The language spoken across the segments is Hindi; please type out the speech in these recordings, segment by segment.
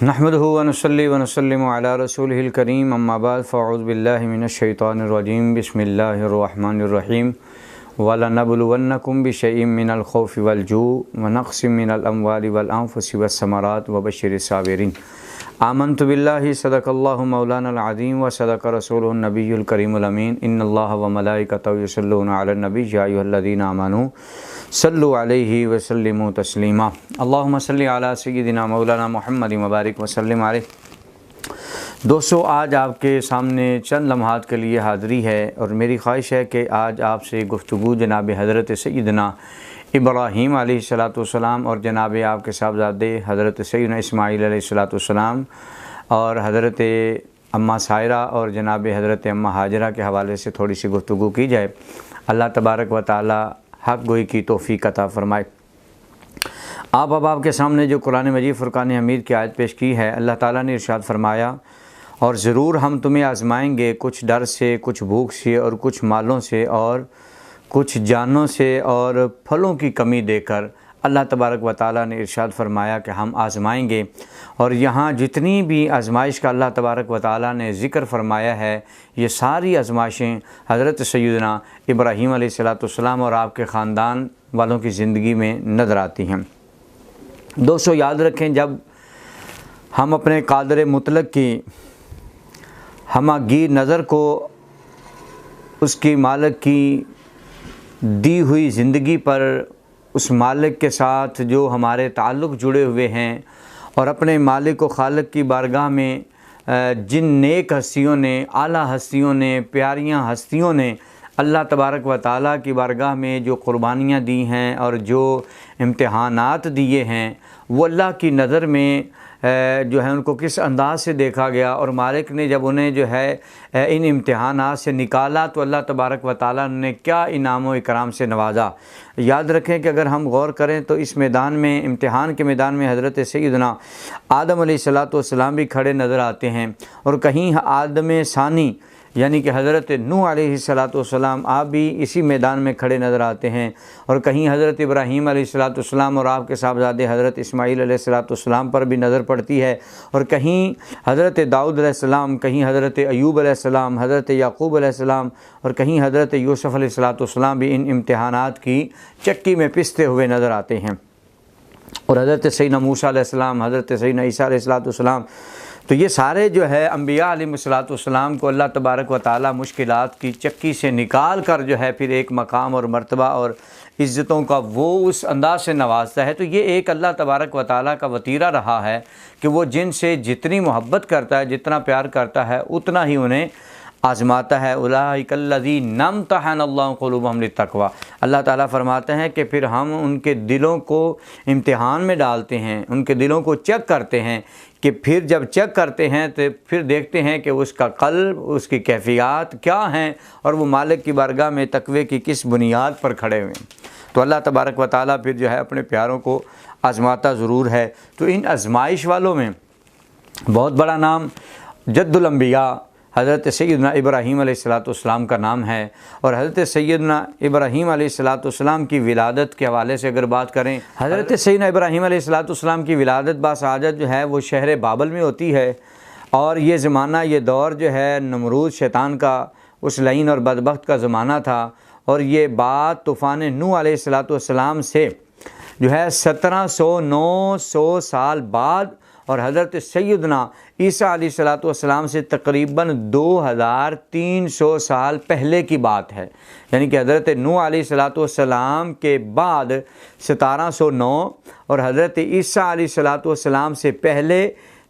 नहमदुहु व नसल्ली व नसल्लिमु अला रसूलिहिल करीम अम्मा बाद फ़अऊज़ु बिल्लाहि मिनश शैतानिर रजीम बिस्मिल्लाहिर रहमानिर रहीम वलनबलुवन्नकुम बिशैइन मिनल खौफ़ि वल जू'i व नक़्सिम मिनल अमवालि वल अनफ़ुसि वस्समराति व बश्शिरिस साबिरीन। आमन्तु बिल्लाहि सदक़ल्लाहु मौलानल अज़ीम व सदक़ रसूलुहुन नबियुल करीमुल अमीन। इन्नल्लाह व मलाइकतहु युसल्लूना अलन नबी या अय्युहल्लज़ीना आमनू सल्लु अलैहि व सल्लिमू तस्लीमा। अल्लाहुम्मा सल्लि अला सय्यिदिना मौलाना मुहम्मद व बारिक व सल्लिम अलैहि। दोस्तों, आज आपके सामने चंद लम्हात के लिए हाज़िरी है और मेरी ख्वाहिश है कि आज आपसे गुफ्तगू जनाब हज़रत सय्यिदना इब्राहीम अलैहिस्सलाम और जनाब आपके साहबज़ादे हज़रत सय्यिदना इस्माईल अलैहिस्सलाम और हज़रत अम्मा सायरा और जनाब हज़रत अम्मा हाजरा के हवाले से थोड़ी सी गुफ्तगू की जाए। अल्लाह तबारक व तआला हक़ गोई की तौफ़ीक़ अता फ़रमाए। अब आपके सामने जो कुरान मजीद फ़ुरक़ान हमीद की आयत पेश की है, अल्लाह ताला ने इरशाद फ़रमाया, और ज़रूर हम तुम्हें आज़माएंगे कुछ डर से, कुछ भूख से और कुछ मालों से और कुछ जानों से और फलों की कमी देकर। अल्लाह तबारक व तआला ने इरशाद फ़रमाया कि हम आज़माएंगे। और यहाँ जितनी भी आज़माइश का अल्लाह तबारक व तआला ने ज़िक्र फ़रमाया है, ये सारी आज़माइशें हज़रत सय्यिदना इब्राहीम अलैहिस्सलाम और आपके ख़ानदान वालों की ज़िंदगी में नज़र आती हैं। दोस्तों, याद रखें, जब हम अपने कादिर मुतलक की हमागीर नज़र को उसकी मालिक की दी हुई ज़िंदगी पर, उस मालिक के साथ जो हमारे ताल्लुक़ जुड़े हुए हैं और अपने मालिक व खालिक की बारगाह में जिन नेक हस्तियों ने, आला हस्तियों ने, प्यारियां हस्तियों ने अल्लाह तबारक व तआला की बारगाह में जो क़ुरबानियाँ दी हैं और जो इम्तिहानात दिए हैं, वो अल्लाह की नज़र में जो है उनको किस अंदाज़ से देखा गया। और मालिक ने जब उन्हें जो है इन इम्तिहानात से निकाला तो अल्लाह तबारक व तआला ने क्या इनाम व इकराम से नवाजा। याद रखें कि अगर हम गौर करें तो इस मैदान में, इम्तिहान के मैदान में हज़रत सय्यिदना आदम अलैहिस्सलाम भी खड़े नज़र आते हैं और कहीं आदम सानी यानी कि हज़रत नूह अलैहिस्सलाम आप भी इसी मैदान में खड़े नज़र आते हैं और कहीं हज़रत इब्राहीम अलैहिस्सलाम और आपके साहबज़ादे हज़रत इस्माईल अलैहिस्सलाम पर भी नज़र पड़ती है और कहीं हज़रत दाऊद अलैहिस्सलाम, कहीं हज़रत अय्यूब अलैहिस्सलाम, हज़रत याक़ूब अलैहिस्सलाम और कहीं हज़रत यूसुफ़ अलैहिस्सलाम भी इन इम्तिहानात की चक्की में पिसते हुए नज़र आते हैं। और हज़रत सय्यदना मूसा अलैहिस्सलाम, हज़रत सय्यदना ईसा अलैहिस्सलाम, तो ये सारे जो है अम्बिया अलैहिस्सलाम को अल्लाह तबारक व तआला मुश्किलात की चक्की से निकाल कर जो है फिर एक मकाम और मर्तबा और इज़्ज़तों का वो उस अंदाज़ से नवाजता है। तो ये एक अल्लाह तबारक व तआला का वतीरा रहा है कि वो जिनसे जितनी मोहब्बत करता है, जितना प्यार करता है, उतना ही उन्हें आज़माता है। उलाइकल्लज़ीना इम्तहनल्लाहु क़ुलूबहुम लित्तक़वा। अल्लाह ताला फरमाते हैं कि फिर हम उनके दिलों को इम्तिहान में डालते हैं, उनके दिलों को चेक करते हैं कि फिर जब चेक करते हैं तो फिर देखते हैं कि उसका क़ल्ब, उसकी कैफ़ियत क्या हैं और वो मालिक की बारगाह में तक़वे की किस बुनियाद पर खड़े हुए हैं। तो अल्लाह तबारक व तआला फिर जो है अपने प्यारों को आज़माता ज़रूर है। तो इन आज़माइश वालों में बहुत बड़ा नाम जद्दुल अंबिया हज़रत सय्यिदना इब्राहीम अलैहिस्सलाम का नाम है। और हज़रत सय्यिदना इब्राहीम अलैहिस्सलाम की विलादत के हवाले से अगर बात करें, हज़रत सय्यिदना इब्राहीम अलैहिस्सलाम की विलादत बासआदत जो है वो शहर बाबल में होती है। और ये ज़माना, ये दौर जो है नमरूद शैतान का, उस लईन और बदबख्त का ज़माना था। और ये बात तूफ़ान नूह अलैहिस्सलाम से जो है 1700-900 साल बाद और हज़रत सय्यिदना ईसा अलैहिस्सलाम से तकरीबन 2300 साल पहले की बात है। यानी कि हज़रत नूह अलैहिस्सलाम के बाद 1709 और हज़रत ईसा अलैहिस्सलाम से पहले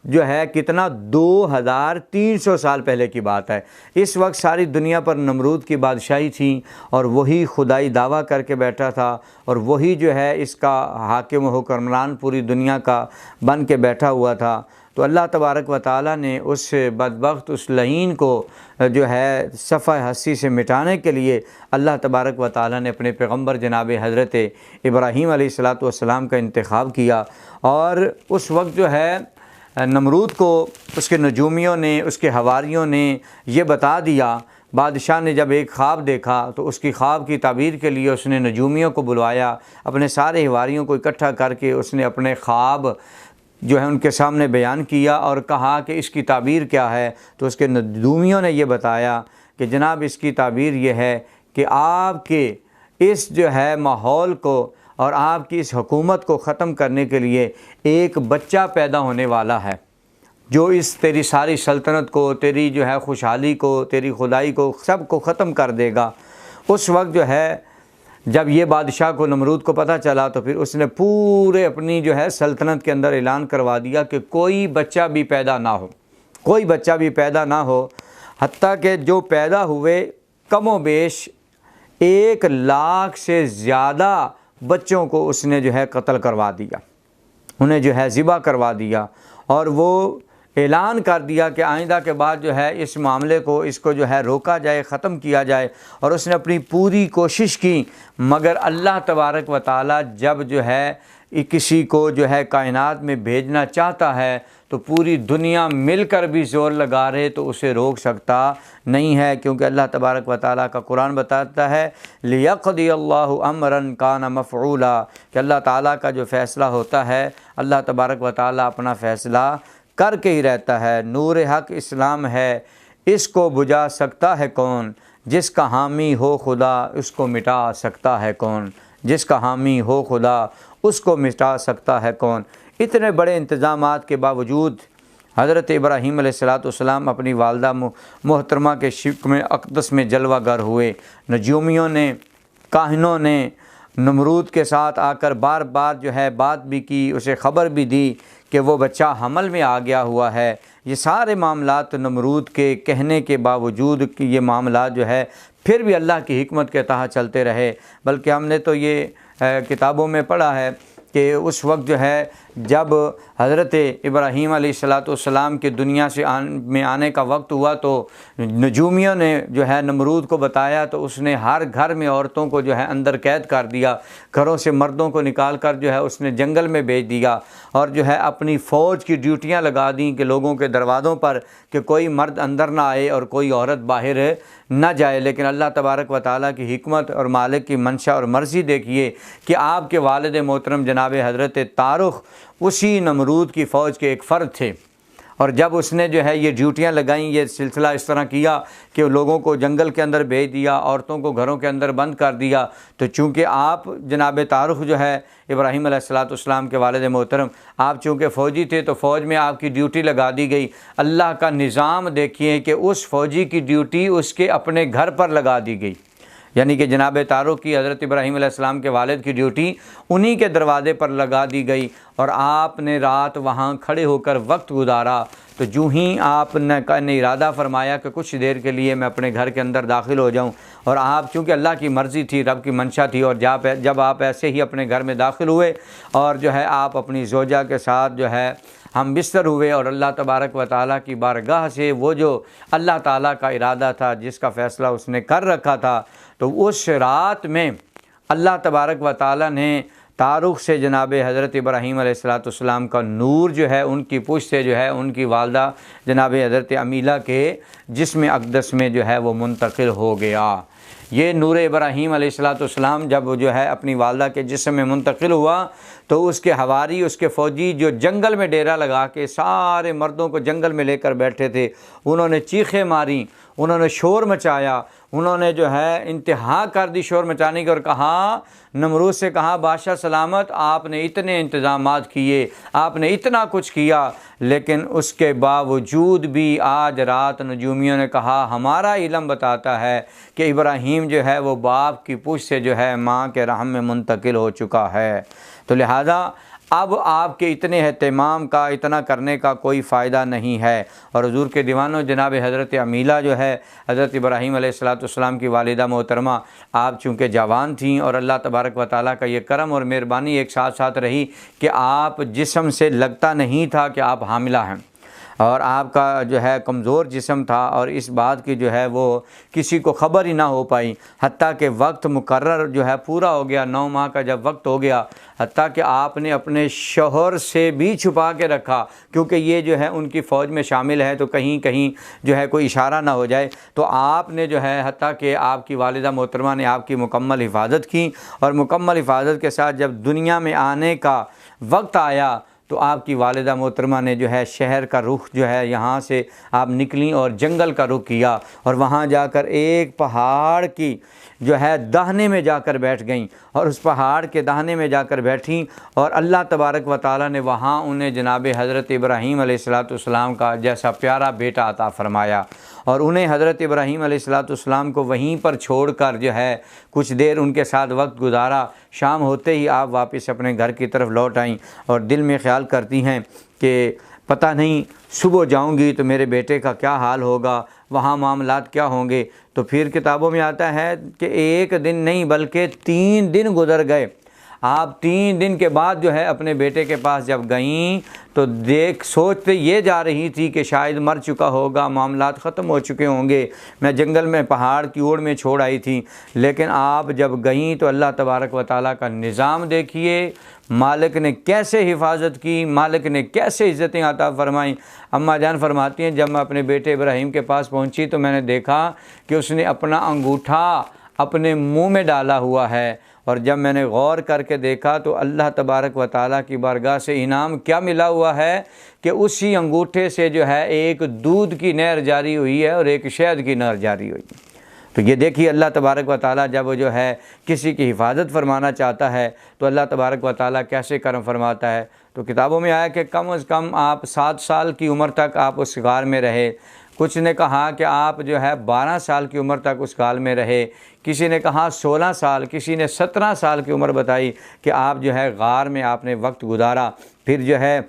जो है कितना 2300 साल पहले की बात है। इस वक्त सारी दुनिया पर नमरूद की बादशाही थी और वही खुदाई दावा करके बैठा था और वही जो है इसका हाकिम हुक्मरान पूरी दुनिया का बन के बैठा हुआ था। तो अल्लाह तबारक व तआला ने उस बदबख्त, उस लईन को जो है सफ़ा हस्ती से मिटाने के लिए अल्लाह तबारक व तआला ने अपने पैगम्बर जनाब हज़रत इब्राहीम अलैहिस्सलाम का इंतखाब किया। और उस वक्त जो है नमरूद को उसके नजूमियों ने, उसके हवारियों ने ये बता दिया। बादशाह ने जब एक ख्वाब देखा तो उसकी ख्वाब की ताबीर के लिए उसने नजूमियों को बुलवाया, अपने सारे हवारियों को इकट्ठा करके उसने अपने ख्वाब जो है उनके सामने बयान किया और कहा कि इसकी ताबीर क्या है। तो उसके नजूमियों ने ये बताया कि जनाब इसकी ताबीर ये है कि आपके इस जो है माहौल को और आपकी इस हुकूमत को ख़त्म करने के लिए एक बच्चा पैदा होने वाला है जो इस तेरी सारी सल्तनत को, तेरी जो है खुशहाली को, तेरी खुदाई को, सब को ख़त्म कर देगा। उस वक्त जो है जब ये बादशाह को, नमरूद को पता चला तो फिर उसने पूरे अपनी जो है सल्तनत के अंदर ऐलान करवा दिया कि कोई बच्चा भी पैदा ना हो, कोई बच्चा भी पैदा ना हो। हत्ता कि जो पैदा हुए कमो बेश 1 लाख से ज़्यादा बच्चों को उसने जो है कत्ल करवा दिया, उन्हें जो है ज़िबा करवा दिया। और वो ऐलान कर दिया कि आइंदा के बाद जो है इस मामले को, इसको जो है रोका जाए, ख़त्म किया जाए। और उसने अपनी पूरी कोशिश की, मगर अल्लाह तबारक व ताला जब जो है किसी को जो है कायनात में भेजना चाहता है तो पूरी दुनिया मिलकर भी ज़ोर लगा रहे तो उसे रोक सकता नहीं है, क्योंकि अल्लाह तबारक व ताला का कुरान बताता है लियक़दी अल्लाहु अमरन कान मफ़ऊला, कि अल्लाह ताला का जो फ़ैसला होता है अल्लाह तबारक व ताला अपना फ़ैसला करके ही रहता है। नूर हक इस्लाम है, इसको बुझा सकता है कौन, जिसका हामी हो खुदा उसको मिटा सकता है कौन, जिसका हामी हो खुदा उसको मिटा सकता है कौन। इतने बड़े इंतज़ामात के बावजूद हज़रत इब्राहीम अलैहिस्सलाम अपनी वालदा मोहतरमा के शिक में अक़दस में जलवागर हुए। नजूमियों ने, काहिनों ने नमरूद के साथ आकर बार बार जो है बात भी की, उसे ख़बर भी दी कि वो बच्चा हमल में आ गया हुआ है। ये सारे मामलात नमरूद के कहने के बावजूद कि ये मामलात जो है फिर भी अल्लाह की हिकमत के तहत चलते रहे। बल्कि हमने तो ये किताबों में पढ़ा है कि उस वक्त जो है जब हज़रत इब्राहीम अलैहिस्सलाम के दुनिया से में आने का वक्त हुआ तो नजूमियों ने जो है नमरूद को बताया तो उसने हर घर में औरतों को जो है अंदर कैद कर दिया, घरों से मर्दों को निकाल कर जो है उसने जंगल में भेज दिया और जो है अपनी फ़ौज की ड्यूटियां लगा दी कि लोगों के दरवाज़ों पर कि कोई मर्द अंदर ना आए और कोई औरत बाहर ना जाए। लेकिन अल्लाह तबारक व ताला की हिकमत और मालिक की मंशा और मर्ज़ी देखिए कि आपके वालिद मोहतरम जनाब हज़रत तारुख उसी नमरूद की फ़ौज के एक फ़र्द थे। और जब उसने जो है ये ड्यूटियां लगाई, ये सिलसिला इस तरह किया कि लोगों को जंगल के अंदर भेज दिया, औरतों को घरों के अंदर बंद कर दिया, तो चूँकि आप जनाब तारुख जो है इब्राहीम अलैहिस्सलाम के वालिद मोहतरम, आप चूँकि फ़ौजी थे तो फ़ौज में आपकी ड्यूटी लगा दी गई। अल्लाह का निज़ाम देखिए कि उस फ़ौजी की ड्यूटी उसके अपने घर पर लगा दी गई, यानी कि जनाब तारुख की, हज़रत इब्राहीम अलैहिस्सलाम के वालिद की ड्यूटी उन्हीं के दरवाज़े पर लगा दी गई और आपने रात वहाँ खड़े होकर वक्त गुजारा। तो जूँ ही आपने इरादा फरमाया कि कुछ देर के लिए मैं अपने घर के अंदर दाखिल हो जाऊँ, और आप चूँकि अल्लाह की मर्ज़ी थी, रब की मंशा थी, और जब आप ऐसे ही अपने घर में दाखिल हुए और जो है आप अपनी ज़ौजा के साथ जो है हम बिस्तर हुए और अल्लाह तबारक व ताला की बारगाह से वो जो अल्लाह ताला का इरादा था, जिसका फ़ैसला उसने कर रखा था, तो उस रात में अल्लाह तबारक व ताला ने तारुख से जनाब हज़रत इब्राहीम अलैहिस्सलाम का नूर जो है उनकी पुष्ट से जो है उनकी वालदा जनाब हज़रत अमीला के जिस्म अक़दस में जो है वो मुंतकिल हो गया। ये नूर इब्राहीम अलैहिस्सलाम जब जो है अपनी वालदा के जिस्म में मुंतकिल हुआ तो उसके हवारी, उसके फ़ौजी जो जंगल में डेरा लगा के सारे मर्दों को जंगल में लेकर बैठे थे, उन्होंने चीखें मारी, उन्होंने शोर मचाया, उन्होंने जो है इंतहा कर दी शोर मचाने की और कहा, नमरूद से कहा, बादशाह सलामत, आपने इतने इंतज़ामात किए, आपने इतना कुछ किया, लेकिन उसके बावजूद भी आज रात नजूमियों ने कहा हमारा इल्म बताता है कि इब्राहीम जो है वो बाप की पुष्ट से जो है माँ के रहम में मुंतकिल हो चुका है। तो लिहाजा अब आपके इतने एहतमाम का, इतना करने का कोई फ़ायदा नहीं है। और हुज़ूर के दीवानों जनाब हज़रत अमीला जो है हज़रत इब्राहीम अलैहिस्सलाम की वालिदा मोहतरमा, आप चूँकि जवान थीं और अल्लाह तबारक व ताला का ये करम और मेहरबानी एक साथ साथ रही कि आप जिस्म से लगता नहीं था कि आप हामिला हैं, और आपका जो है कमज़ोर जिस्म था और इस बात की जो है वो किसी को ख़बर ही ना हो पाई। हत्ता कि वक्त मुकर्रर जो है पूरा हो गया, 9 माह का जब वक्त हो गया, हत्ता कि आपने अपने शौहर से भी छुपा के रखा, क्योंकि ये जो है उनकी फ़ौज में शामिल है तो कहीं कहीं जो है कोई इशारा ना हो जाए। तो आपने जो है हत्ता कि आपकी वालिदा मोहतरमा ने आपकी मुकम्मल हिफाजत की, और मुकम्मल हिफाजत के साथ जब दुनिया में आने का वक्त आया तो आपकी वालिदा मोहतरमा ने जो है शहर का रुख जो है यहाँ से आप निकली और जंगल का रुख किया और वहाँ जाकर एक पहाड़ की जो है दाहने में जाकर बैठ गईं और उस पहाड़ के दाहने में जाकर बैठी और अल्लाह तबारक व तआला ने वहाँ उन्हें जनाब हज़रत इब्राहीम अलैहिस्सलाम का जैसा प्यारा बेटा अता फ़रमाया और उन्हें हज़रत इब्राहीम अलैहिस्सलाम को वहीं पर छोड़कर जो है कुछ देर उनके साथ वक्त गुजारा। शाम होते ही आप वापस अपने घर की तरफ लौट आईं और दिल में ख़्याल करती हैं कि पता नहीं सुबह जाऊंगी तो मेरे बेटे का क्या हाल होगा, वहाँ मामलात क्या होंगे। तो फिर किताबों में आता है कि एक दिन नहीं बल्कि 3 दिन गुजर गए। आप 3 दिन के बाद जो है अपने बेटे के पास जब गईं तो सोचते ये जा रही थी कि शायद मर चुका होगा, मामलात ख़त्म हो चुके होंगे, मैं जंगल में पहाड़ की ओर में छोड़ आई थी। लेकिन आप जब गईं तो अल्लाह तबारक व तआला का निज़ाम देखिए, मालिक ने कैसे हिफाजत की, मालिक ने कैसे इज़्ज़तें अता फ़रमाईं। अम्मा जान फरमाती हैं जब मैं अपने बेटे इब्राहीम के पास पहुंची तो मैंने देखा कि उसने अपना अंगूठा अपने मुंह में डाला हुआ है और जब मैंने गौर करके देखा तो अल्लाह तबारक व तआला की बारगाह से इनाम क्या मिला हुआ है कि उसी अंगूठे से जो है एक दूध की नहर जारी हुई है और एक शहद की नहर जारी हुई है। तो ये देखिए अल्लाह तबारक व तआला जब वो जो है किसी की हिफाजत फरमाना चाहता है तो अल्लाह तबारक व तआला कैसे करम फरमाता है। तो किताबों में आया कि कम से कम आप 7 साल की उम्र तक आप उस गार में रहे। कुछ ने कहा कि आप जो है 12 साल की उम्र तक उस गार में रहे, किसी ने कहा 16 साल, किसी ने 17 साल की उम्र बताई कि आप जो है गार में आपने वक्त गुजारा। फिर जो है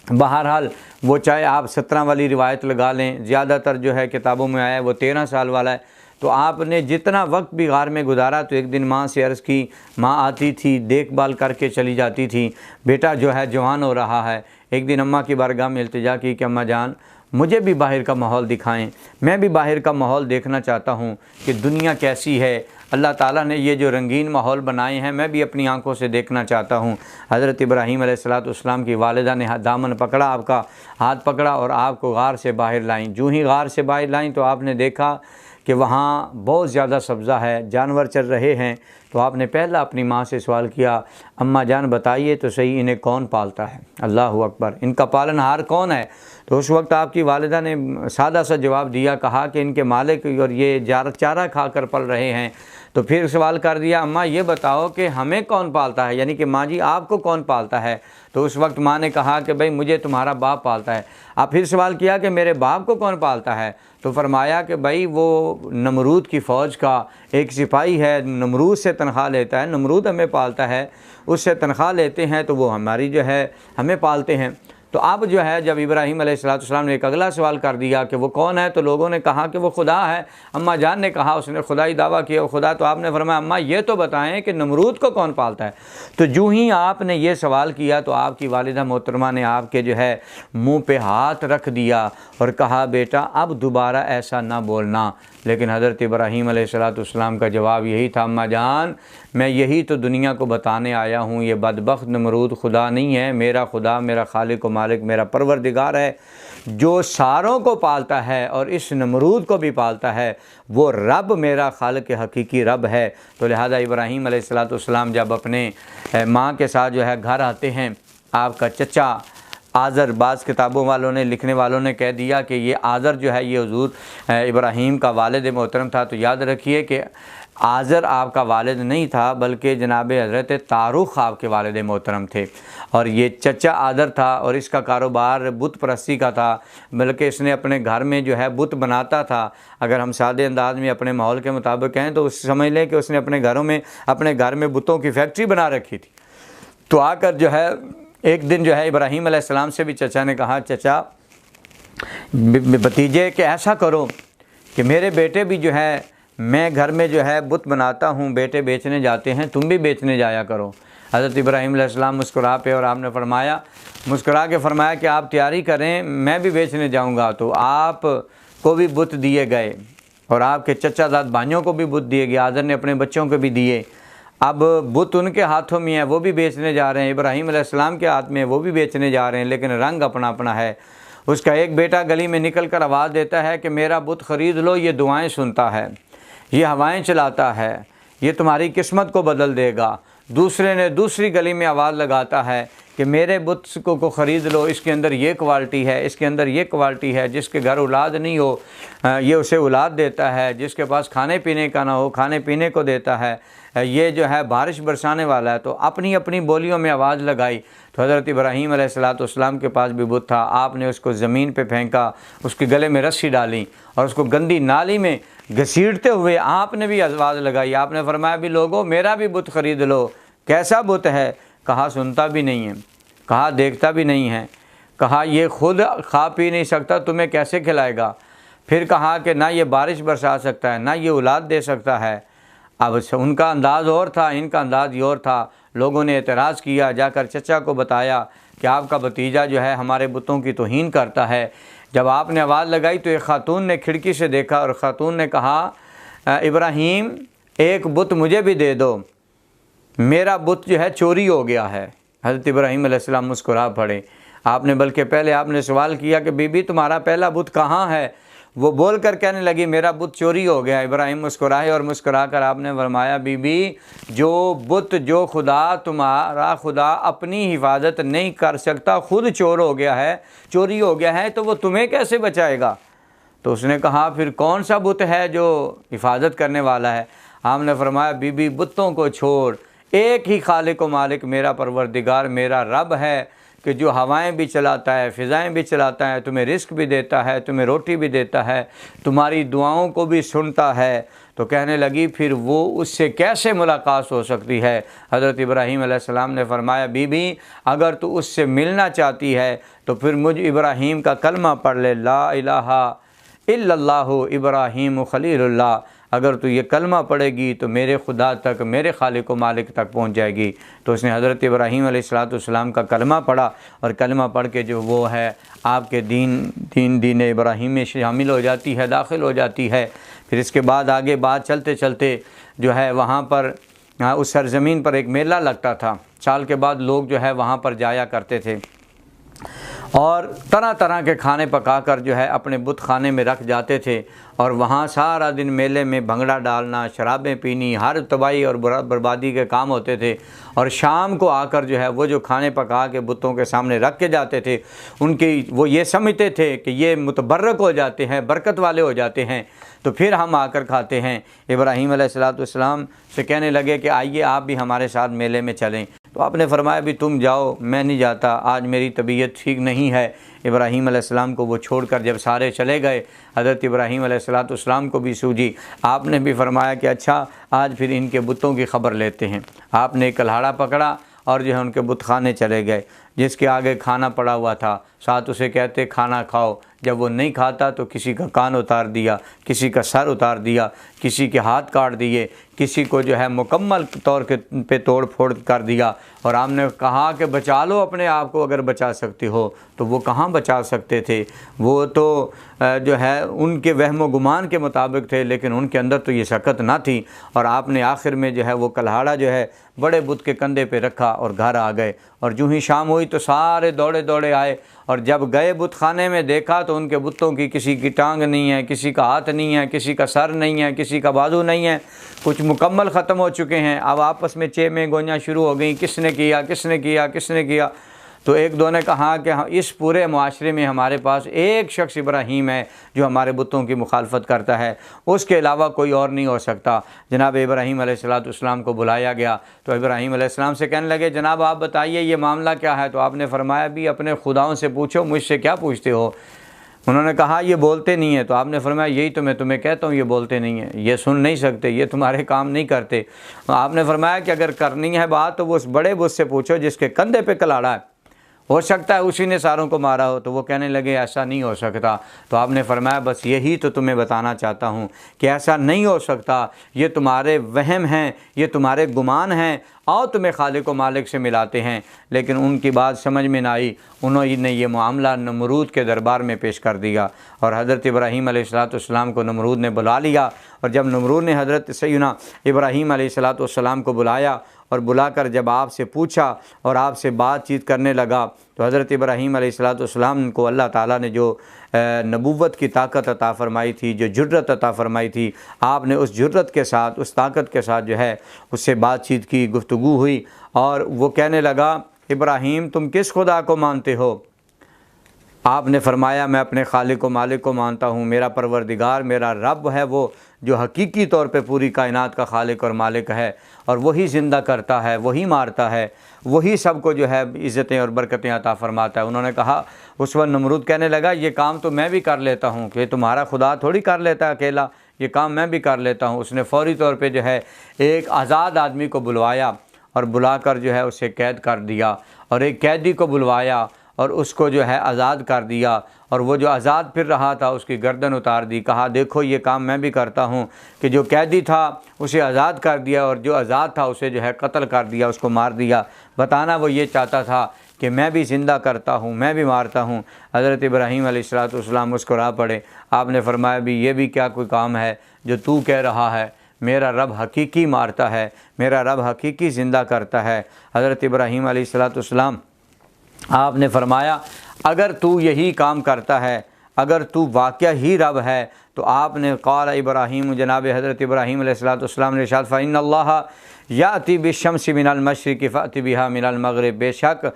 बहरहाल वो चाहे आप 17 वाली रिवायत लगा लें, ज़्यादातर जो है किताबों में आया है वो 13 साल वाला है। तो आपने जितना वक्त भी गार में गुजारा तो एक दिन माँ से अर्ज़ की, माँ आती थी देखभाल करके चली जाती थी, बेटा जो है जवान हो रहा है। एक दिन अम्मा की बारगाह में इल्तिजा की कि अम्मा जान मुझे भी बाहर का माहौल दिखाएं, मैं भी बाहर का माहौल देखना चाहता हूँ कि दुनिया कैसी है, अल्लाह ताला ने ये जो रंगीन माहौल बनाए हैं मैं भी अपनी आंखों से देखना चाहता हूँ। हज़रत इब्राहीम अलैहिस्सलाम की वालिदा ने दामन पकड़ा, आपका हाथ पकड़ा और आपको गार से बाहर लाईं। जूँ ही गार से बाहर लाईं तो आपने देखा कि वहाँ बहुत ज़्यादा सब्ज़ा है, जानवर चल रहे हैं। तो आपने पहला अपनी माँ से सवाल किया, अम्मा जान बताइए तो सही इन्हें कौन पालता है, अल्लाह अकबर, इनका पालनहार कौन है। तो उस वक्त आपकी वालिदा ने सादा सा जवाब दिया, कहा कि इनके मालिक और ये चारा खाकर पल रहे हैं। तो फिर सवाल कर दिया, अम्मा ये बताओ कि हमें कौन पालता है, यानी कि माँ जी आपको कौन पालता है। तो उस वक्त माँ ने कहा कि भाई मुझे तुम्हारा बाप पालता है। आप फिर सवाल किया कि मेरे बाप को कौन पालता है। तो फरमाया कि भाई वो नमरूद की फ़ौज का एक सिपाही है, नमरूद से तनख्वाह लेता है, नमरूद हमें पालता है, उससे तनख्वाह लेते हैं तो वो हमारी जो है हमें पालते हैं। तो अब जो है जब इब्राहीम अलैहिस्सलाम ने एक अगला सवाल कर दिया कि वो कौन है, तो लोगों ने कहा कि वो खुदा है। अम्मा जान ने कहा, उसने खुदाई दावा किया वो खुदा। तो आपने फरमाया अम्मा ये तो बताएं कि नमरूद को कौन पालता है। तो जो ही आपने ये सवाल किया तो आपकी वालिदा मोहतरमा ने आपके जो है मुँह पे हाथ रख दिया और कहा बेटा अब दोबारा ऐसा ना बोलना। लेकिन हज़रत इब्राहीम अलैहिस्सलाम का जवाब यही था, अम्मा जान मैं यही तो दुनिया को बताने आया हूँ, ये बदबख्त नमरूद खुदा नहीं है, मेरा खुदा मेरा खालिक व मालिक मेरा परवरदिगार है जो सारों को पालता है और इस नमरूद को भी पालता है, वो रब मेरा खालिक हकीकी रब है। तो लिहाजा इब्राहीम अलैहिस्सलाम जब अपने माँ के साथ जो है घर आते हैं, आपका चचा आज़र, बाज़ किताबों वालों ने लिखने वालों ने कह दिया कि ये आज़र जो है ये हुज़ूर इब्राहीम का वालिद मोहतरम था। तो याद रखिए कि आज़र आपका वालिद नहीं था बल्कि जनाब हज़रत तारुख आपके वालिद मोहतरम थे और ये चचा आज़र था और इसका कारोबार बुत परस्ती का था, बल्कि इसने अपने घर में जो है बुत बनाता था। अगर हम सादे अंदाज में अपने माहौल के मुताबिक कहें तो समझ लें कि उसने अपने घर में बुतों की फैक्ट्री बना रखी थी। तो आकर जो है एक दिन जो है इब्राहीम अलैहिस्सलाम से भी चचा ने कहा, चचा भतीजे कि ऐसा करो कि मेरे बेटे भी जो है, मैं घर में जो है बुत बनाता हूँ, बेटे बेचने जाते हैं, तुम भी बेचने जाया करो। हज़रत इब्राहीम अलैहिस्सलाम मुस्कुरा पे और आपने मुस्कुरा के फरमाया कि आप तैयारी करें, मैं भी बेचने जाऊँगा। तो आप को भी बुत दिए गए और आपके चचाजाद भाइयों को भी बुत दिए गए, आज़र ने अपने बच्चों को भी दिए। अब बुत उनके हाथों में है, वो भी बेचने जा रहे हैं, इब्राहीम अलैहिस्सलाम के हाथ में वो भी बेचने जा रहे हैं, लेकिन रंग अपना अपना है। उसका एक बेटा गली में निकल कर आवाज़ देता है कि मेरा बुत ख़रीद लो, ये दुआएं सुनता है, ये हवाएं चलाता है, ये तुम्हारी किस्मत को बदल देगा। दूसरे ने दूसरी गली में आवाज़ लगाता है कि मेरे बुत को ख़रीद लो, इसके अंदर ये क्वालिटी है, इसके अंदर ये क्वालिटी है, जिसके घर औलाद नहीं हो ये उसे औलाद देता है, जिसके पास खाने पीने का ना हो खाने पीने को देता है, ये जो है बारिश बरसाने वाला है। तो अपनी अपनी बोलियों में आवाज़ लगाई। तो हज़रत इब्राहीम अलैहिस्सलाम के पास भी बुत था। आपने उसको ज़मीन पे फेंका, उसके गले में रस्सी डाली और उसको गंदी नाली में घसीटते हुए आपने भी आवाज़ लगाई। आपने फरमाया भी लोगों मेरा भी बुत ख़रीद लो। कैसा बुत है? कहा सुनता भी नहीं है, कहा देखता भी नहीं है, कहा ये खुद खा पी नहीं सकता, तुम्हें कैसे खिलाएगा। फिर कहा कि ना ये बारिश बरसा सकता है, ना ये औलाद दे सकता है। अब उनका अंदाज़ और था, इनका अंदाज़ और था। लोगों ने एतराज़ किया, जाकर चचा को बताया कि आपका भतीजा जो है हमारे बुतों की तौहीन करता है। जब आपने आवाज़ लगाई तो एक ख़ातून ने खिड़की से देखा और ख़ातून ने कहा इब्राहीम एक बुत मुझे भी दे दो, मेरा बुत जो है चोरी हो गया है। हज़रत इब्राहीम अलैहिस्सलाम मुस्कुरा पड़े। आपने बल्कि पहले आपने सवाल किया कि बीबी तुम्हारा पहला बुत कहाँ है? वो बोल कर कहने लगी मेरा बुत चोरी हो गया। इब्राहीम मुस्कुराए और मुस्कुरा कर आपने फरमाया बीबी जो बुत जो खुदा तुम्हारा खुदा अपनी हिफाजत नहीं कर सकता खुद चोर हो गया है, चोरी हो गया है, तो वो तुम्हें कैसे बचाएगा? तो उसने कहा फिर कौन सा बुत है जो हिफाजत करने वाला है? आपने फरमाया बीबी बुतों को छोड़, एक ही खालिक व मालिक मेरा परवरदिगार मेरा रब है कि जो हवाएं भी चलाता है, फ़िज़ाएँ भी चलाता है, तुम्हें रिस्क भी देता है, तुम्हें रोटी भी देता है, तुम्हारी दुआओं को भी सुनता है। तो कहने लगी फिर वो उससे कैसे मुलाकात हो सकती है? हज़रत इब्राहीम अलैहिस्सलाम ने फरमाया बीबी अगर तू उससे मिलना चाहती है तो फिर मुझ इब्राहीम का कलमा पढ़ ले, ला इलाहा इल्लल्लाहु इब्राहीम खलीलुल्लाह। अगर तू ये कलमा पढ़ेगी तो मेरे खुदा तक, मेरे खालिक व मालिक तक पहुँच जाएगी। तो उसने हज़रत इब्राहीम अलैहिस्सलाम का कलमा पढ़ा और कलमा पढ़ के जो वो है आपके दीन इब्राहीम में शामिल हो जाती है, दाखिल हो जाती है। फिर इसके बाद आगे बात चलते चलते जो है वहाँ पर उस सरज़मीन पर एक मेला लगता था। साल के बाद लोग जो है वहाँ पर जाया करते थे और तरह तरह के खाने पकाकर जो है अपने बुत खाने में रख जाते थे और वहाँ सारा दिन मेले में भंगड़ा डालना, शराबें पीनी, हर तबाही और बर्बादी के काम होते थे। और शाम को आकर जो है वो जो खाने पका के बुतों के सामने रख के जाते थे उनकी वो ये समझते थे कि ये मुतबर्रक हो जाते हैं, बरकत वाले हो जाते हैं, तो फिर हम आकर खाते हैं। इब्राहीम अलैहिस्सलाम से कहने लगे कि आइए आप भी हमारे साथ मेले में चलें। तो आपने फरमाया भी तुम जाओ, मैं नहीं जाता, आज मेरी तबीयत ठीक नहीं है। इब्राहीम अलैहिस्सलाम को वो छोड़कर जब सारे चले गए, हज़रत इब्राहीम अलैहिस्सलाम को भी सूझी। आपने भी फरमाया कि अच्छा आज फिर इनके बुतों की ख़बर लेते हैं। आपने एक कल्हाड़ा पकड़ा और जो है उनके बुत खाने चले गए। जिसके आगे खाना पड़ा हुआ था साथ उसे कहते खाना खाओ। जब वो नहीं खाता तो किसी का कान उतार दिया, किसी का सर उतार दिया, किसी के हाथ काट दिए, किसी को जो है मुकम्मल तौर पे तोड़ फोड़ कर दिया। और आपने कहा कि बचा लो अपने आप को, अगर बचा सकते हो। तो वो कहाँ बचा सकते थे, वो तो जो है उनके वहम गुमान के मुताबिक थे, लेकिन उनके अंदर तो ये शकत ना थी। और आपने आखिर में जो है वो कल्हाड़ा जो है बड़े बुत के कंधे पे रखा और घर आ गए। और जो ही शाम हुई तो सारे दौड़े दौड़े आए और जब गए बुत खाने में देखा तो उनके बुतों की किसी की टांग नहीं है, किसी का हाथ नहीं है, किसी का सर नहीं है, किसी का बाजू नहीं है, कुछ मुकम्मल ख़त्म हो चुके हैं। अब आपस में चेमें गोइयाँ शुरू हो गई, किसने किया किसने किया किसने किया। तो एक दो ने कहा कि इस पूरे मुआशरे में हमारे पास एक शख्स इब्राहीम है जो हमारे बुतों की मुखालफत करता है, उसके अलावा कोई और नहीं हो सकता। जनाब इब्राहीम अलैहिस्सलाम को बुलाया गया तो इब्राहीम अलैहिस्सलाम से कहने लगे जनाब आप बताइए ये मामला क्या है। तो आपने फरमाया भी अपने खुदाओं से पूछो, मुझसे क्या पूछते हो। उन्होंने कहा ये बोलते नहीं है। तो आपने फरमाया यही तो मैं तुम्हें कहता हूँ, ये बोलते नहीं है, ये सुन नहीं सकते, ये तुम्हारे काम नहीं करते। आपने फरमाया कि अगर करनी है बात तो वो उस बड़े बुत से पूछो जिसके कंधे पे कलाड़ा है, हो सकता है उसी ने सारों को मारा हो। तो वो कहने लगे ऐसा नहीं हो सकता। तो आपने फरमाया बस यही तो तुम्हें बताना चाहता हूँ कि ऐसा नहीं हो सकता, ये तुम्हारे वहम हैं, ये तुम्हारे गुमान हैं, और तुम्हें खालिक व मालिक से मिलाते हैं। लेकिन उनकी बात समझ में ना आई, उन्होंने ये मामला नमरूद के दरबार में पेश कर दिया और हज़रत इब्राहीम अलैहिस्सलाम को नमरूद ने बुला लिया। और जब नमरूद ने हज़रत सैयदना इब्राहीम अलैहिस्सलाम को बुलाया और बुलाकर जब आपसे पूछा और आपसे बातचीत करने लगा तो हज़रत इब्राहीम अलैहिस्सलाम को अल्लाह ताला ने जो नबूवत की ताकत अता फ़रमाई थी, जो जुर्रत अता फ़रमाई थी, आपने उस जुर्रत के साथ, उस ताकत के साथ जो है उससे बातचीत की, गुफ्तगू हुई। और वो कहने लगा इब्राहीम तुम किस खुदा को मानते हो? आपने फरमाया मैं अपने खालिक व मालिक को मानता हूँ, मेरा परवरदिगार मेरा रब है वो जो हकीकी तौर पे पूरी कायनात का खालिक और मालिक है, और वही ज़िंदा करता है, वही मारता है, वही सबको जो है इज़्ज़तें और बरकतें अता फरमाता है। उन्होंने कहा, उस वक्त नमरूद कहने लगा ये काम तो मैं भी कर लेता हूँ, कि तुम्हारा खुदा थोड़ी कर लेता है अकेला, ये काम मैं भी कर लेता हूँ। उसने फ़ौरी तौर पर जो है एक आज़ाद आदमी को बुलवाया और बुलाकर जो है उसे कैद कर दिया, और एक कैदी को बुलवाया और उसको जो है आज़ाद कर दिया, और वो जो आज़ाद फिर रहा था उसकी गर्दन उतार दी। कहा देखो ये काम मैं भी करता हूँ, कि जो कैदी था उसे आज़ाद कर दिया और जो आज़ाद था उसे जो है कत्ल कर दिया, उसको मार दिया। बताना वो ये चाहता था कि मैं भी ज़िंदा करता हूँ, मैं भी मारता हूँ। हज़रत इब्राहीम अलैहिस्सलाम मुस्कुरा पड़े। आपने फरमाया भी ये भी क्या कोई काम है जो तू कह रहा है, मेरा रब हकीकी मारता है, मेरा रब हकीकी ज़िंदा करता है। हज़रत इब्राहीम अलैहिस्सलाम आपने फरमाया अगर तू यही काम करता है, अगर तू वाक़या ही रब है, तो आपने क़ाल इब्राहीम, जनाब हज़रत इब्राहीम अलैहिस्सलाम ने इरशाद फ़इन्नल्लाह याती बिश्शम्सि मिनल मशरिक़ि फ़अति बिहा मिनल मग़रिब, बेशक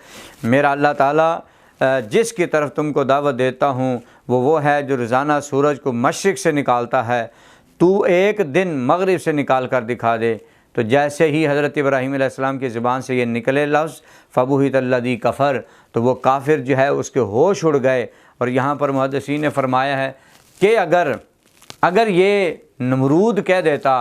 मेरा अल्लाह ताला जिसकी तरफ तुमको दावत देता हूँ वो है जो रोज़ाना सूरज को मशरिक़ से निकालता है, तू एक दिन मग़रिब से निकाल कर दिखा दे। तो जैसे ही हज़रत इब्राहीम अलैहिस्सलाम की ज़ुबान से ये निकले लफ्ज़ फ़बुहितल्लज़ी कफ़र, तो वो काफिर जो है उसके होश उड़ गए। और यहाँ पर मुहद्दिसीन ने फरमाया है कि अगर ये नमरूद कह देता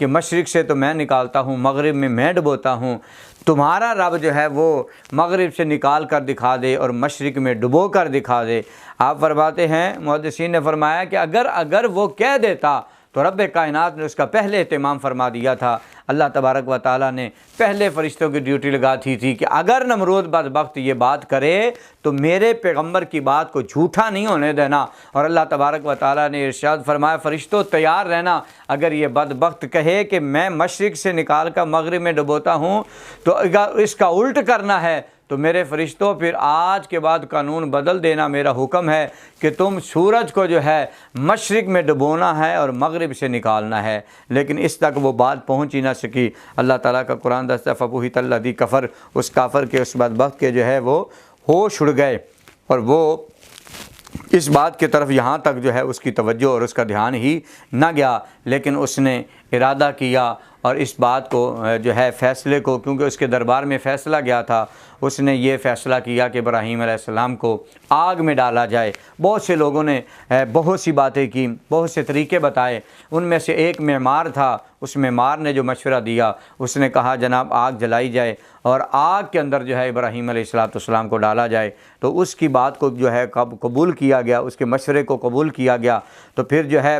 कि मशरिक़ से तो मैं निकालता हूँ, मग़रिब में मैं डुबोता हूँ, तुम्हारा रब जो है वो मग़रिब से निकाल कर दिखा दे और मशरिक़ में डुबो कर दिखा दे। आप फरमाते हैं, मुहद्दिसीन ने फरमाया कि अगर वो कह देता तो रब कायनात ने उसका पहले एहतमाम फरमा दिया था। अल्लाह तबारक व ताला ने पहले फ़रिश्तों की ड्यूटी लगा थी कि अगर नमरूद बदबख्त ये बात करे तो मेरे पैगम्बर की बात को झूठा नहीं होने देना। और अल्लाह तबारक व ताला ने इरशाद फरमाया, फ़रिश्तों तैयार रहना, अगर ये बदबख्त कहे कि मैं मशरिक़ से निकाल कर मग़रिब में डुबोता हूँ, तो अगर इसका उल्ट करना है तो मेरे फ़रिश्तों फिर आज के बाद कानून बदल देना। मेरा हुक्म है कि तुम सूरज को जो है मशरिक़ में डुबोना है और मग़रिब से निकालना है। लेकिन इस तक वो बात पहुँच ही ना सकी। अल्लाह ताला का कुरान दस्ता फ़बुहितल्लज़ी कफ़र, उस काफर के, उस बदबख्त के जो है वो होश उड़ गए, और वो इस बात की तरफ यहाँ तक जो है उसकी तवज्जो और उसका ध्यान ही ना गया। लेकिन उसने इरादा किया और इस बात को जो है फ़ैसले को, क्योंकि उसके दरबार में फ़ैसला गया था, उसने ये फ़ैसला किया कि इब्राहीम अलैहिस्सलाम को आग में डाला जाए। बहुत से लोगों ने बहुत सी बातें की, बहुत से तरीके बताए। उनमें से एक मेमार था, उस मेमार ने जो मशवरा दिया, उसने कहा जनाब आग जलाई जाए और आग के अंदर जो है इब्राहीम अलैहिस्सलाम को डाला जाए। तो उसकी बात को जो है कबूल किया गया, उसके मशवरे को कबूल किया गया। तो फिर जो है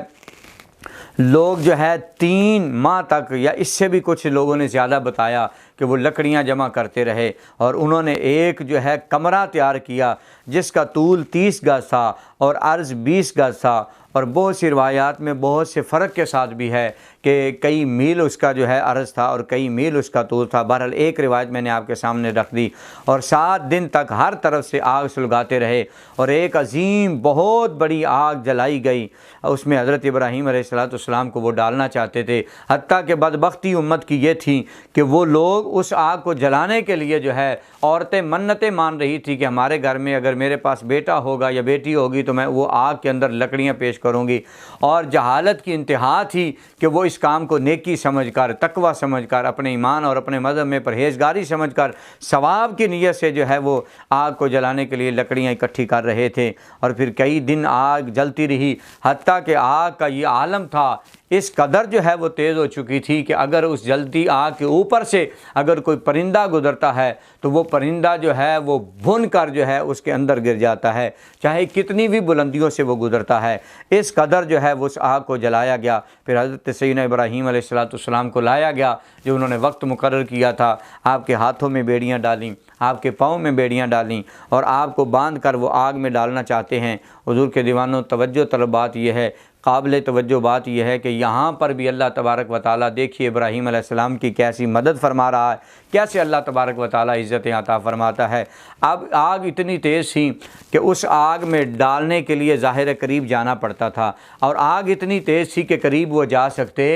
लोग जो है 3 माह तक, या इससे भी कुछ लोगों ने ज़्यादा बताया, कि वो लकड़ियाँ जमा करते रहे और उन्होंने एक जो है कमरा तैयार किया जिसका तूल 30 गज था और अर्ज़ 20 गज था। और बहुत सी रिवायात में बहुत से फ़र्क के साथ भी है कि कई मील उसका जो है अर्ज़ था और कई मील उसका तूल था। बहरहाल एक रिवायत मैंने आपके सामने रख दी। और 7 दिन तक हर तरफ से आग सुलगाते रहे और एक अजीम बहुत बड़ी आग जलाई गई। उसमें हज़रत इब्राहीम अलैहिस्सलाम को वो डालना चाहते थे। हत्ता कि बदबख्ती उम्मत की ये थी कि वो लोग उस आग को जलाने के लिए जो है औरतें मन्नतें मान रही थी कि हमारे घर में अगर मेरे पास बेटा होगा या बेटी होगी तो मैं वो आग के अंदर लकड़ियाँ पेश करूँगी। और जहालत की इंतहा थी कि वो इस काम को नेकी समझकर, तकवा समझकर, अपने ईमान और अपने मज़हब में परहेज़गारी समझकर सवाब की नीयत से जो है वो आग को जलाने के लिए लकड़ियाँ इकट्ठी कर रहे थे। और फिर कई दिन आग जलती रही, हत्ता कि आग का ये आलम था इस कदर जो है वो तेज़ हो चुकी थी कि अगर उस जलती आग के ऊपर से अगर कोई परिंदा गुजरता है तो वो परिंदा जो है वो भुन कर जो है उसके अंदर गिर जाता है, चाहे कितनी भी बुलंदियों से वो गुजरता है। इस कदर जो है वो उस आग को जलाया गया। फिर हज़रत सैयदना इब्राहीम अलैहिस्सलाम को लाया गया, जो उन्होंने वक्त मुकर्रर किया था। आपके हाथों में बेड़ियाँ डालीं, आपके पाँव में बेड़ियाँ डालीं और आपको बांध कर वो आग में डालना चाहते हैं। हुज़ूर के दीवानों, तवज्जो तलब बात यह है, काबिल तवज्जो बात यह है कि यहाँ पर भी अल्लाह तबारक व ताला देखिए इब्राहीम अलैहिस्सलाम की कैसी मदद फरमा रहा है, कैसे अल्लाह तबारक व ताला इज़्ज़तें अता फरमाता है। अब आग इतनी तेज़ थी कि उस आग में डालने के लिए ज़ाहिर करीब जाना पड़ता था, और आग इतनी तेज़ थी कि करीब वो जा सकते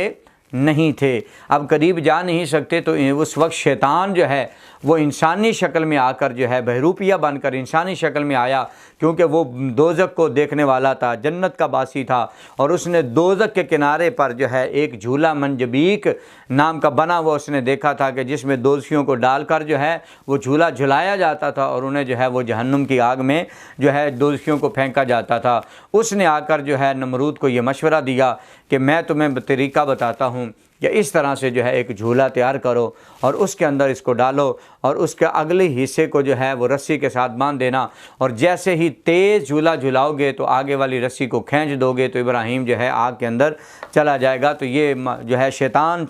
नहीं थे, अब करीब जा नहीं सकते। तो उस वक्त शैतान जो है वो इंसानी शक्ल में आकर जो है बहरूपिया बनकर इंसानी शक्ल में आया, क्योंकि वो दोज़ख को देखने वाला था, जन्नत का बासी था। और उसने दोज़ख के किनारे पर जो है एक झूला मंजबीक नाम का बना हुआ उसने देखा था कि जिसमें दोषियों को डालकर जो है वो झूला झुलाया जाता था और उन्हें जो है वो जहन्नुम की आग में जो है दोषियों को फेंका जाता था। उसने आकर जो है नमरूद को ये मशवरा दिया कि मैं तुम्हें तरीक़ा बताता हूँ कि इस तरह से जो है एक झूला तैयार करो और उसके अंदर इसको डालो और उसके अगले हिस्से को जो है वो रस्सी के साथ बांध देना, और जैसे ही तेज़ झूला झुलाओगे तो आगे वाली रस्सी को खींच दोगे तो इब्राहीम जो है आग के अंदर चला जाएगा। तो ये जो है शैतान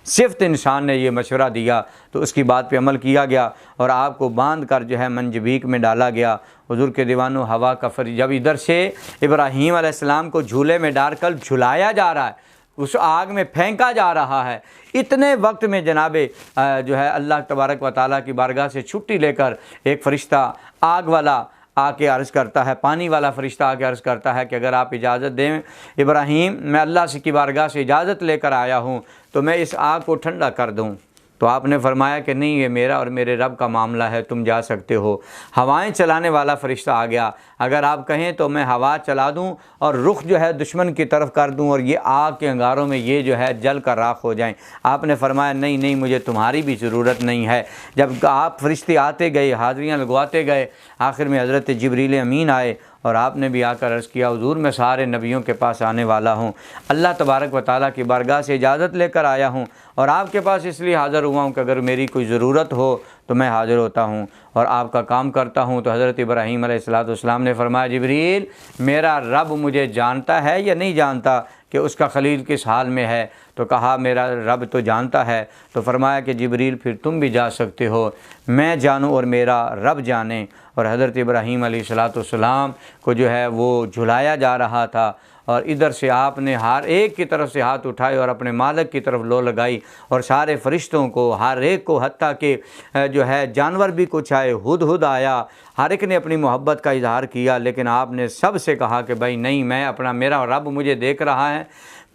सिफ्त इंसान ने ये मशवरा दिया, तो उसकी बात पे अमल किया गया और आग को बांध कर जो है मंजबीक में डाला गया। हुजूर के दीवानों, हवा का फरी जब इधर से इब्राहीम अलैहिस्सलाम को झूले में डालकर झुलाया जा रहा है, उस आग में फेंका जा रहा है, इतने वक्त में जनाबे जो है अल्लाह तबारक व तआला की बारगाह से छुट्टी लेकर एक फ़रिश्ता आग वाला आके अर्ज़ करता है, पानी वाला फ़रिश्ता आके अर्ज़ करता है कि अगर आप इजाज़त दें इब्राहीम, मैं अल्लाह से की बारगाह से इजाज़त लेकर आया हूँ तो मैं इस आग को ठंडा कर दूँ। तो आपने फरमाया कि नहीं, ये मेरा और मेरे रब का मामला है, तुम जा सकते हो। हवाएं चलाने वाला फ़रिश्ता आ गया, अगर आप कहें तो मैं हवा चला दूं और रुख जो है दुश्मन की तरफ कर दूं और ये आग के अंगारों में ये जो है जल कर राख हो जाएं। आपने फरमाया नहीं नहीं, मुझे तुम्हारी भी ज़रूरत नहीं है। जब आप फ़रिश्ते आते गए, हाज़िरियाँ लगवाते गए, आखिर में हज़रत जिब्रील अमीन आए और आपने भी आकर अर्ज़ किया, हुज़ूर मैं सारे नबियों के पास आने वाला हूँ, अल्लाह तबारक व तआला की बारगाह से इजाज़त लेकर आया हूँ और आपके पास इसलिए हाज़िर हुआ हूँ कि अगर मेरी कोई ज़रूरत हो तो मैं हाज़िर होता हूँ और आपका काम करता हूँ। तो हज़रत इब्राहीम अलैहिस्सलाम ने फरमाया, जिब्रील मेरा रब मुझे जानता है या नहीं जानता कि उसका खलील किस हाल में है? तो कहा मेरा रब तो जानता है। तो फरमाया कि जिब्रील फिर तुम भी जा सकते हो, मैं जानूँ और मेरा रब जाने। और हज़रत इब्राहीम अलैहिस्सलाम को जो है वो झुलाया जा रहा था और इधर से आपने हर एक की तरफ से हाथ उठाए और अपने मालिक की तरफ लो लगाई और सारे फ़रिश्तों को, हर एक को, हत्ता कि जो है जानवर भी कुछ आए, हुद आया, हर एक ने अपनी मोहब्बत का इजहार किया, लेकिन आपने सब से कहा कि भाई नहीं, मैं अपना, मेरा रब मुझे देख रहा है,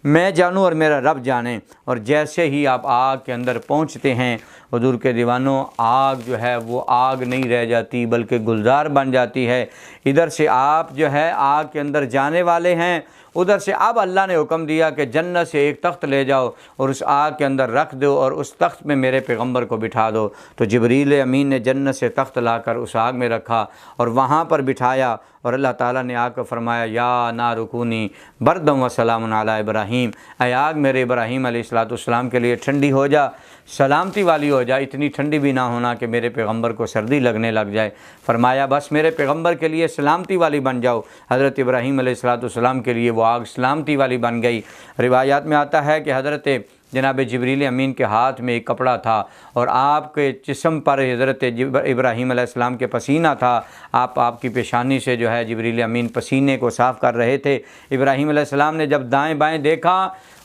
मैं जानूँ और मेरा रब जाने। और जैसे ही आप आग के अंदर पहुँचते हैं, हुजूर के दीवानों, आग जो है वो आग नहीं रह जाती बल्कि गुलजार बन जाती है। इधर से आप जो है आग के अंदर जाने वाले हैं, उधर से अब अल्लाह ने हुक्म दिया कि जन्नत से एक तख्त ले जाओ और उस आग के अंदर रख दो और उस तख्त में मेरे पैगम्बर को बिठा दो। तो जिब्रील अमीन ने जन्नत से तख्त लाकर उस आग में रखा और वहाँ पर बिठाया और अल्लाह ताला ने आग को फरमाया, या नारुकूनी बरदम व सलामुन अला इब्राहीम, ऐ आग मेरे इब्राहीम अलैहिस्सलाम के लिए ठंडी हो जा, सलामती वाली हो जाए, इतनी ठंडी भी ना होना कि मेरे पैगम्बर को सर्दी लगने लग जाए। फरमाया बस मेरे पैगम्बर के लिए सलामती वाली बन जाओ। हज़रत इब्राहीम अलैहिस्सलाम के लिए वो आग सलामती वाली बन गई। रिवायात में आता है कि हज़रत जनाब जिब्रील अमीन के हाथ में एक कपड़ा था और आपके जिस्म पर हज़रत इब्राहीम अलैहिस्सलाम के पसीना था। आपकी पेशानी से जो है जिब्रील अमीन पसीने को साफ़ कर रहे थे। इब्राहीम अलैहिस्सलाम ने जब दाएं बाएं देखा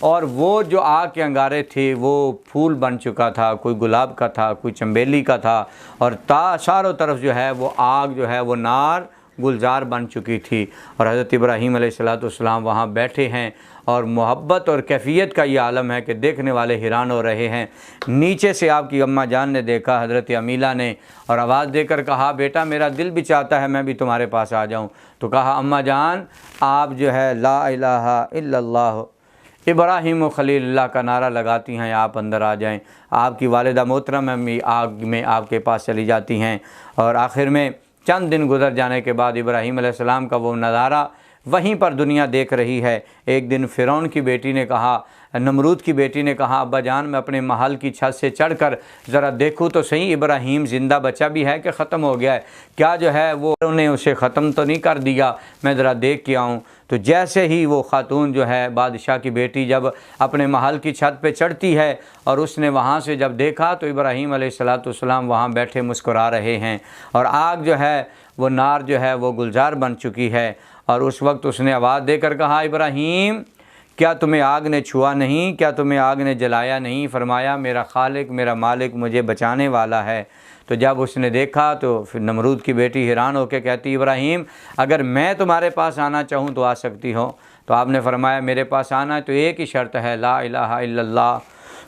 और वो जो आग के अंगारे थे वो फूल बन चुका था, कोई गुलाब का था, कोई चंबेली का था और चारों तरफ जो है वो आग जो है वो नार गुलजार बन चुकी थी। और हज़रत इब्राहीम अलैहिस्सलाम वहाँ बैठे हैं और मोहब्बत और कैफियत का ये आलम है कि देखने वाले हैरान हो रहे हैं। नीचे से आपकी अम्मा जान ने देखा, हज़रत अमीला ने, और आवाज़ देकर कहा, बेटा मेरा दिल भी चाहता है मैं भी तुम्हारे पास आ जाऊं। तो कहा, अम्मा जान आप जो है ला इलाहा इल्लल्लाह इब्राहीम खलीलुल्लाह का नारा लगाती हैं, आप अंदर आ जाएं। आपकी वालिदा मोहतरम अम्मी आग में आपके पास चली जाती हैं और आखिर में चंद दिन गुजर जाने के बाद इब्राहीम अलैहिस्सलाम का वो नज़ारा वहीं पर दुनिया देख रही है। एक दिन फ़िरौन की बेटी ने कहा, नमरूद की बेटी ने कहा, अब्बा जान मैं अपने महल की छत से चढ़कर ज़रा देखूँ तो सही इब्राहीम ज़िंदा बचा भी है कि ख़त्म हो गया है, क्या जो है वो उन्होंने उसे ख़त्म तो नहीं कर दिया, मैं ज़रा देख के आऊँ। तो जैसे ही वो ख़ातून जो है बादशाह की बेटी जब अपने महल की छत पे चढ़ती है और उसने वहाँ से जब देखा तो इब्राहीम अलैहिस्सलाम वहाँ बैठे मुस्कुरा रहे हैं और आग जो है वो नार जो है वो गुलजार बन चुकी है। और उस वक्त उसने आवाज़ देकर कहा, इब्राहीम क्या तुम्हें आग ने छुआ नहीं, क्या तुम्हें आग ने जलाया नहीं? फरमाया मेरा खालिक, मेरा मालिक मुझे बचाने वाला है। तो जब उसने देखा तो फिर नमरूद की बेटी हैरान होकर कहती, इब्राहीम अगर मैं तुम्हारे पास आना चाहूँ तो आ सकती हो। तो आपने फरमाया मेरे पास आना है तो एक ही शर्त है, ला इलाहा इल्लल्लाह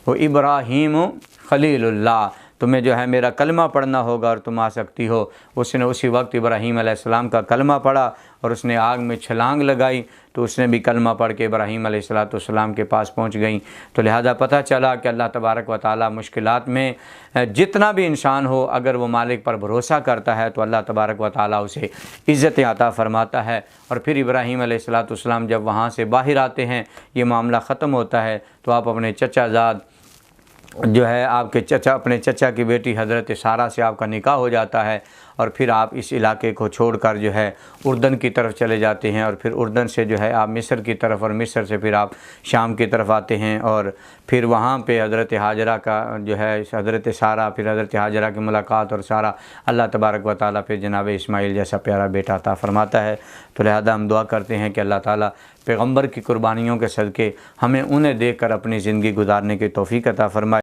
व इब्राहीम खलीलुल्लाह, तुम्हें जो है मेरा कलमा पढ़ना होगा और तुम आ सकती हो। उसने उसी वक्त इब्राहीम अलैहिस्सलाम का कलमा पढ़ा और उसने आग में छलांग लगाई, तो उसने भी कलमा पढ़ के इब्राहीम अलैहिस्सलाम के पास पहुंच गई। तो लिहाजा पता चला कि अल्लाह तबारक व तआला मुश्किलात में जितना भी इंसान हो, अगर वो मालिक पर भरोसा करता है तो अल्लाह तबारक व तआला उसे इज़्ज़त अता फ़रमाता है। और फिर इब्राहीम अलैहिस्सलाम जब वहाँ से बाहर आते हैं, ये मामला ख़त्म होता है, तो आप अपने चचाज़ाद जो है आपके चचा, अपने चचा की बेटी हज़रत सारा से आपका निकाह हो जाता है और फिर आप इस इलाके को छोड़कर जो है उर्दन की तरफ चले जाते हैं और फिर उर्दन से जो है आप मिस्र की तरफ और मिस्र से फिर आप शाम की तरफ आते हैं और फिर वहाँ पे हज़रत हाजरा का जो है हज़रत सारा, फिर हज़रत हाजरा की मुलाकात और सारा अल्लाह तबारक व तआला फिर जनाब इस्माइल जैसा प्यारा बेटा अता फ़रमाता है। तो लिहाजा हम दुआ करते हैं कि अल्लाह ताला पैगम्बर की कुर्बानियों के सदक़े हमें उन्हें देख कर अपनी ज़िंदगी गुजारने की तौफ़ीक़ अता फ़रमाए।